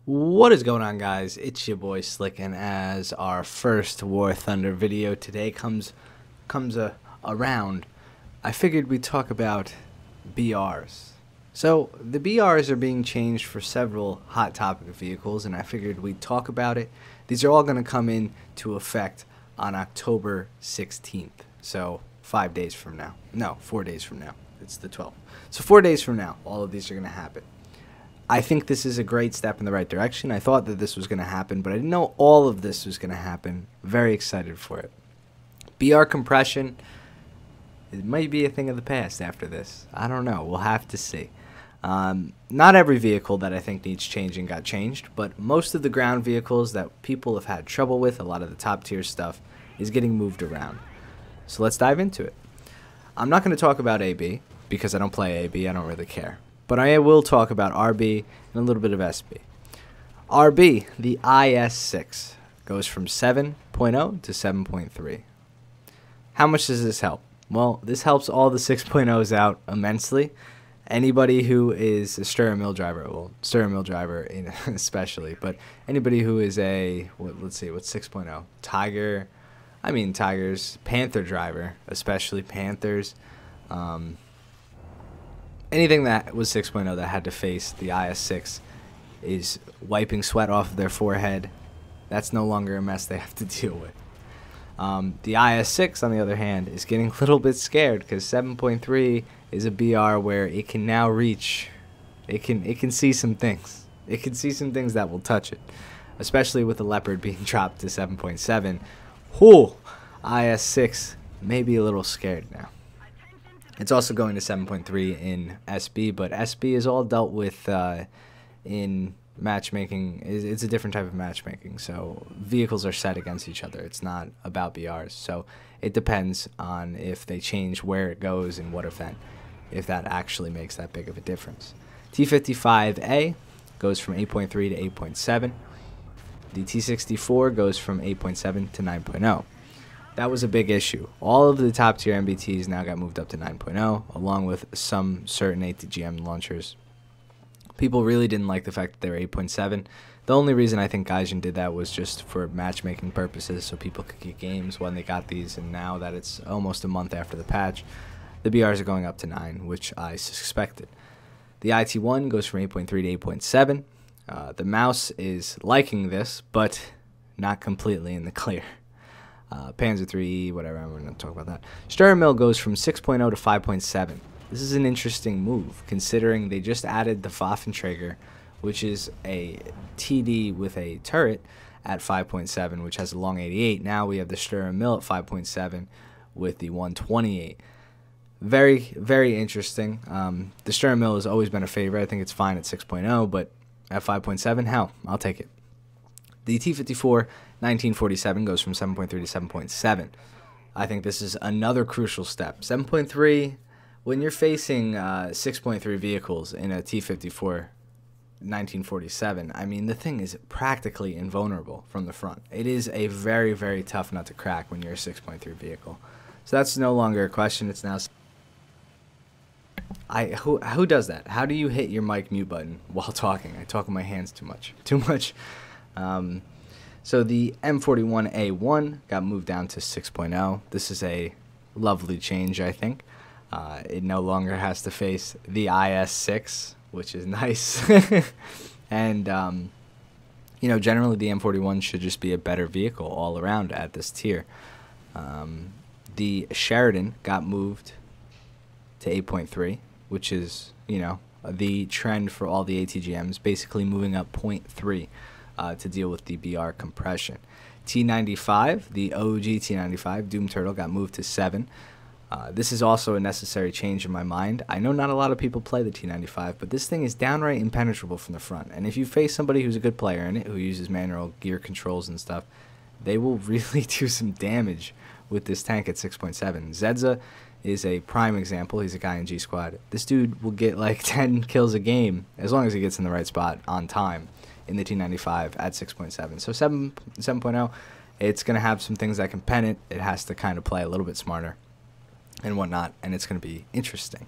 What is going on, guys? It's your boy Slick, and as our first War Thunder video today around, I figured we'd talk about BRs. So the BRs are being changed for several hot topic vehicles, and I figured we'd talk about it. These are all going to come into effect on October 16th. So 5 days from now. No, 4 days from now. It's the 12th. So 4 days from now, all of these are going to happen. I think this is a great step in the right direction. I thought that this was going to happen, but I didn't know all of this was going to happen. Very excited for it. BR compression, it might be a thing of the past after this. I don't know. We'll have to see. Not every vehicle that I think needs changing got changed, but most of the ground vehicles that people have had trouble with, a lot of the top tier stuff, is getting moved around. So let's dive into it. I'm not going to talk about AB because I don't play AB. I don't really care. But I will talk about RB and a little bit of SB. RB, the IS6, goes from 7.0 to 7.3. How much does this help? Well, this helps all the 6.0s out immensely. Anybody who is a Sturra Mill driver, well, Sturra Mill driver especially, but anybody who is a, let's see, what's 6.0? Tigers, Panther driver, especially Panthers. Anything that was 6.0 that had to face the IS6 is wiping sweat off of their forehead. That's no longer a mess they have to deal with. The IS6, on the other hand, is getting a little bit scared because 7.3 is a BR where it can now reach, it can see some things. It can see some things that will touch it, especially with the Leopard being dropped to 7.7. Whew, IS6 may be a little scared now. It's also going to 7.3 in SB, but SB is all dealt with in matchmaking. It's a different type of matchmaking, so vehicles are set against each other. It's not about BRs, so it depends on if they change where it goes and what event, if that actually makes that big of a difference. T55A goes from 8.3 to 8.7. The T64 goes from 8.7 to 9.0. That was a big issue. All of the top tier MBTs now got moved up to 9.0, along with some certain ATGM launchers. People really didn't like the fact that they were 8.7. The only reason I think Gaijin did that was just for matchmaking purposes, so people could get games when they got these, and now that it's almost a month after the patch, the BRs are going up to 9, which I suspected. The IT1 goes from 8.3 to 8.7. The mouse is liking this, but not completely in the clear. Panzer III, whatever, I'm going to talk about that. Sturra Mill goes from 6.0 to 5.7. This is an interesting move, considering they just added the Waffenträger, which is a TD with a turret at 5.7, which has a long 88. Now we have the Sturra Mill at 5.7 with the 128. Very, very interesting. The Sturra Mill has always been a favorite. I think it's fine at 6.0, but at 5.7, hell, I'll take it. The T54 1947 goes from 7.3 to 7.7. I think this is another crucial step. 7.3, when you're facing 6.3 vehicles in a T54 1947, I mean, the thing is practically invulnerable from the front. It is a very, very tough nut to crack when you're a 6.3 vehicle. So that's no longer a question. It's now... Who does that? How do you hit your mic mute button while talking? I talk with my hands too much. So the M41A1 got moved down to 6.0. This is a lovely change, I think. It no longer has to face the IS6, which is nice. And, you know, generally the M41 should just be a better vehicle all around at this tier. The Sheridan got moved to 8.3, which is, you know, the trend for all the ATGMs, basically moving up 0.3. To deal with the BR compression. T95, the OG T95, Doom Turtle, got moved to 7. This is also a necessary change in my mind. I know not a lot of people play the T95, but this thing is downright impenetrable from the front. And if you face somebody who's a good player in it, who uses manual gear controls and stuff, they will really do some damage with this tank at 6.7. Zedza is a prime example. He's a guy in G Squad. This dude will get like 10 kills a game as long as he gets in the right spot on time in the T95 at 6.7. So 7.0, it's going to have some things that can pen it. It has to kind of play a little bit smarter and whatnot, and it's going to be interesting.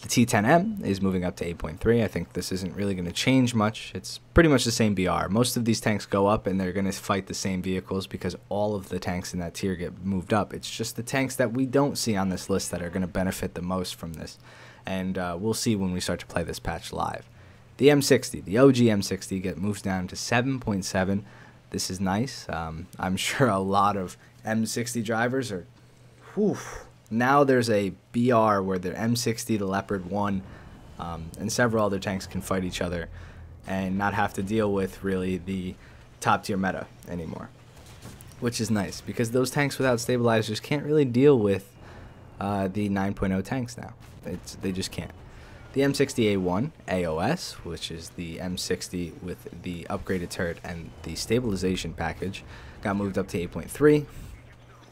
The T10M is moving up to 8.3. I think this isn't really going to change much. It's pretty much the same BR. Most of these tanks go up and they're going to fight the same vehicles because all of the tanks in that tier get moved up. It's just the tanks that we don't see on this list that are going to benefit the most from this. And we'll see when we start to play this patch live. The M60, the OG M60, moves down to 7.7. This is nice. I'm sure a lot of M60 drivers are... Whew, now there's a BR where the M60, the Leopard 1, and several other tanks can fight each other and not have to deal with really the top tier meta anymore, which is nice because those tanks without stabilizers can't really deal with the 9.0 tanks now. They just can't. The M60A1 AOS, which is the M60 with the upgraded turret and the stabilization package, got moved up to 8.3,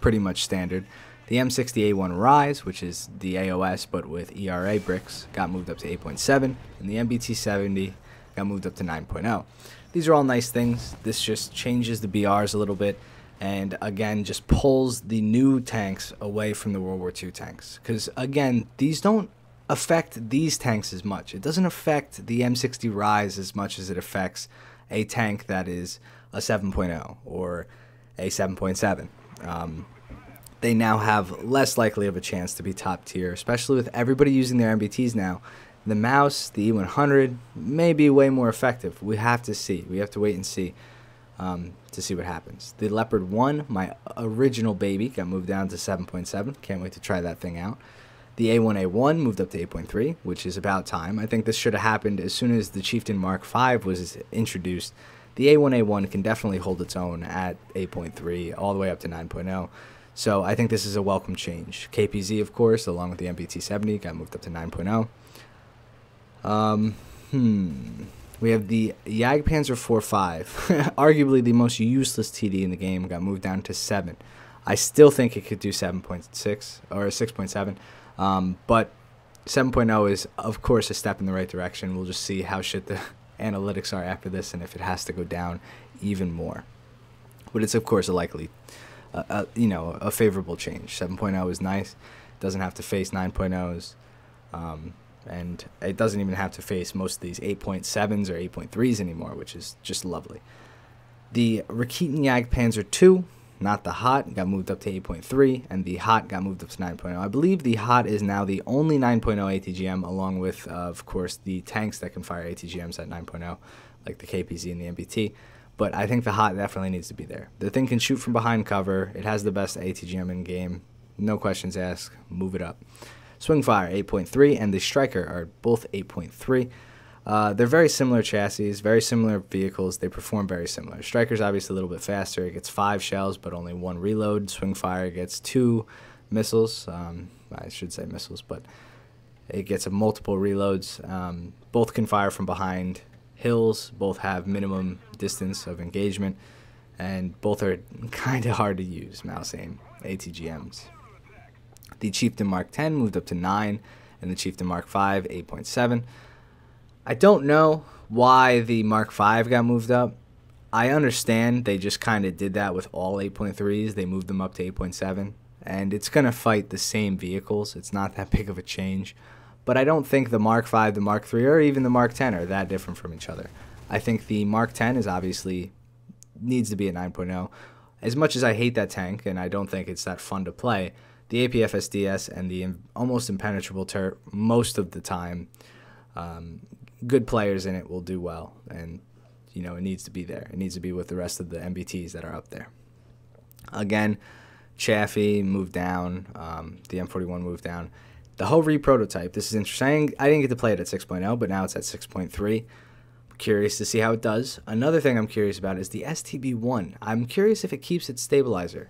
pretty much standard. The M60A1 Rise, which is the AOS but with ERA bricks, got moved up to 8.7, and the MBT70 got moved up to 9.0. These are all nice things. This just changes the BRs a little bit, and again, just pulls the new tanks away from the World War II tanks. Because again, these don't affect these tanks as much. It doesn't affect the M60 Rise as much as it affects a tank that is a 7.0 or a 7.7. They now have less likely of a chance to be top tier, especially with everybody using their MBTs now. The Mouse, the E100, may be way more effective. We have to see. We have to wait and see to see what happens. The Leopard 1, my original baby, got moved down to 7.7. Can't wait to try that thing out. The A1A1 moved up to 8.3, which is about time. I think this should have happened as soon as the Chieftain Mark V was introduced. The A1A1 can definitely hold its own at 8.3 all the way up to 9.0. So I think this is a welcome change. KPZ, of course, along with the MBT70, got moved up to 9.0. We have the Jagdpanzer IV, arguably the most useless TD in the game, got moved down to 7. I still think it could do 7.6 or 6.7, but 7.0 is, of course, a step in the right direction. We'll just see how shit the analytics are after this and if it has to go down even more. But it's, of course, a likely... a favorable change. 7.0 is nice. It doesn't have to face 9.0s, and it doesn't even have to face most of these 8.7s or 8.3s anymore, which is just lovely. The Raketen Jagdpanzer II, not the Hot, got moved up to 8.3, and the Hot got moved up to 9.0. I believe the Hot is now the only 9.0 ATGM, along with, of course, the tanks that can fire ATGMs at 9.0, like the KPZ and the MBT. But I think the Hot definitely needs to be there. The thing can shoot from behind cover. It has the best ATGM in game. No questions asked. Move it up. Swingfire 8.3 and the Striker are both 8.3. They're very similar chassis, very similar vehicles. They perform very similar. Striker's obviously a little bit faster. It gets 5 shells but only 1 reload. Swingfire gets 2 missiles. I should say missiles, but it gets multiple reloads. Both can fire from behind hills, both have minimum distance of engagement, and both are kind of hard to use, mouse aim ATGMs. The Chieftain Mark X moved up to 9, and the Chieftain Mark V 8.7. I don't know why the Mark V got moved up. I understand they just kind of did that with all 8.3s. They moved them up to 8.7, and it's going to fight the same vehicles. It's not that big of a change. But I don't think the Mark V, the Mark III, or even the Mark X are that different from each other. I think the Mark X is obviously needs to be at 9.0. As much as I hate that tank, and I don't think it's that fun to play, the APFSDS and the almost impenetrable turret, most of the time, good players in it will do well. And, you know, it needs to be there. It needs to be with the rest of the MBTs that are up there. Again, Chaffee moved down. The M41 moved down. The Hovri prototype, this is interesting. I didn't get to play it at 6.0, but now it's at 6.3. I'm curious to see how it does. Another thing I'm curious about is the STB1. I'm curious if it keeps its stabilizer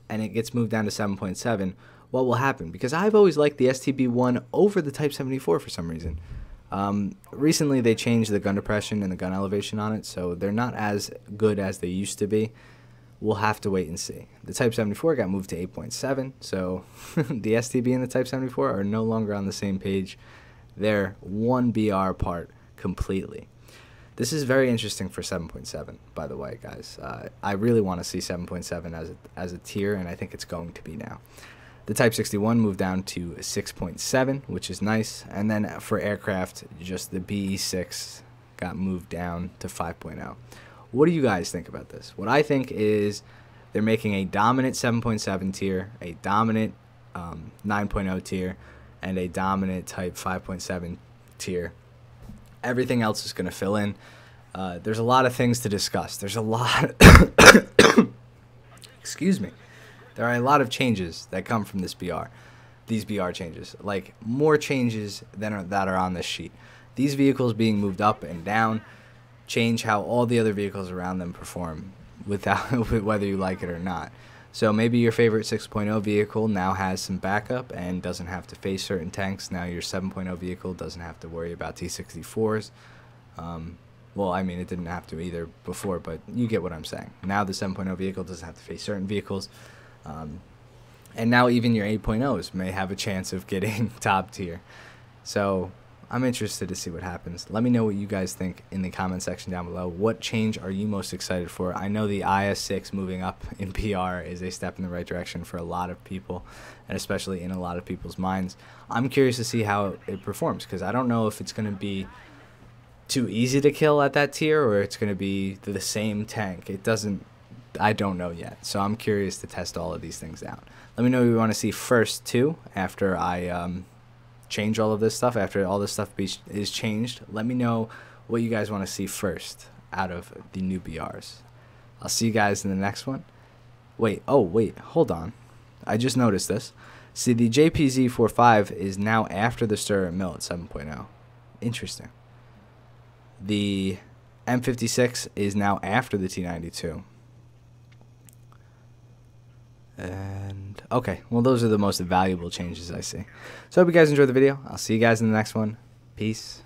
and it gets moved down to 7.7, what will happen? Because I've always liked the STB1 over the Type 74 for some reason. Recently, they changed the gun depression and the gun elevation on it, so they're not as good as they used to be. We'll have to wait and see. The Type 74 got moved to 8.7, so the STB and the Type 74 are no longer on the same page. They're one BR apart completely. This is very interesting for 7.7, by the way, guys. I really want to see 7.7 as a tier, and I think it's going to be now. The Type 61 moved down to 6.7, which is nice. And then for aircraft, just the BE6 got moved down to 5.0. What do you guys think about this? What I think is they're making a dominant 7.7 tier, a dominant 9.0 tier, and a dominant Type 5.7 tier. Everything else is going to fill in. There's a lot of things to discuss. There's a lot... Excuse me. There are a lot of changes that come from this BR. These BR changes. Like, more changes than that are on this sheet. These vehicles being moved up and down change how all the other vehicles around them perform, without whether you like it or not. So maybe your favorite 6.0 vehicle now has some backup and doesn't have to face certain tanks. Now your 7.0 vehicle doesn't have to worry about T-64s. Well, I mean, it didn't have to either before, but you get what I'm saying. Now the 7.0 vehicle doesn't have to face certain vehicles. And now even your 8.0s may have a chance of getting top tier. So I'm interested to see what happens. Let me know what you guys think in the comment section down below. What change are you most excited for? I know the IS-6 moving up in PR is a step in the right direction for a lot of people, and especially in a lot of people's minds. I'm curious to see how it performs, because I don't know if it's going to be too easy to kill at that tier or it's going to be the same tank. I don't know yet, so I'm curious to test all of these things out. Let me know what you want to see first too, after I change all of this stuff, after all this stuff is changed. Let me know what you guys want to see first out of the new BRs. I'll see you guys in the next one. Wait, hold on. I just noticed this. See, the JPZ-45 is now after the Sturr Mill at 7.0. Interesting. The M56 is now after the T92. And okay, well, those are the most valuable changes I see. So I hope you guys enjoyed the video. I'll see you guys in the next one. Peace.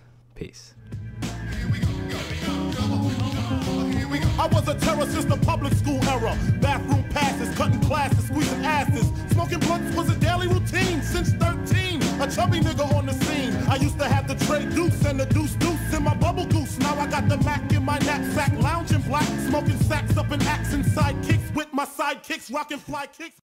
I was a terror since the public school era. Bathroom passes, cutting classes, squeezing asses. Smoking blunts was a daily routine since 13. A chubby nigga on the scene. I used to have the tray deuce and the deuce in my bubble goose. Now I got the Mac in my knapsack, lounging black, smoking sacks up in axe and sidekicks with my sidekicks, rocking fly kicks.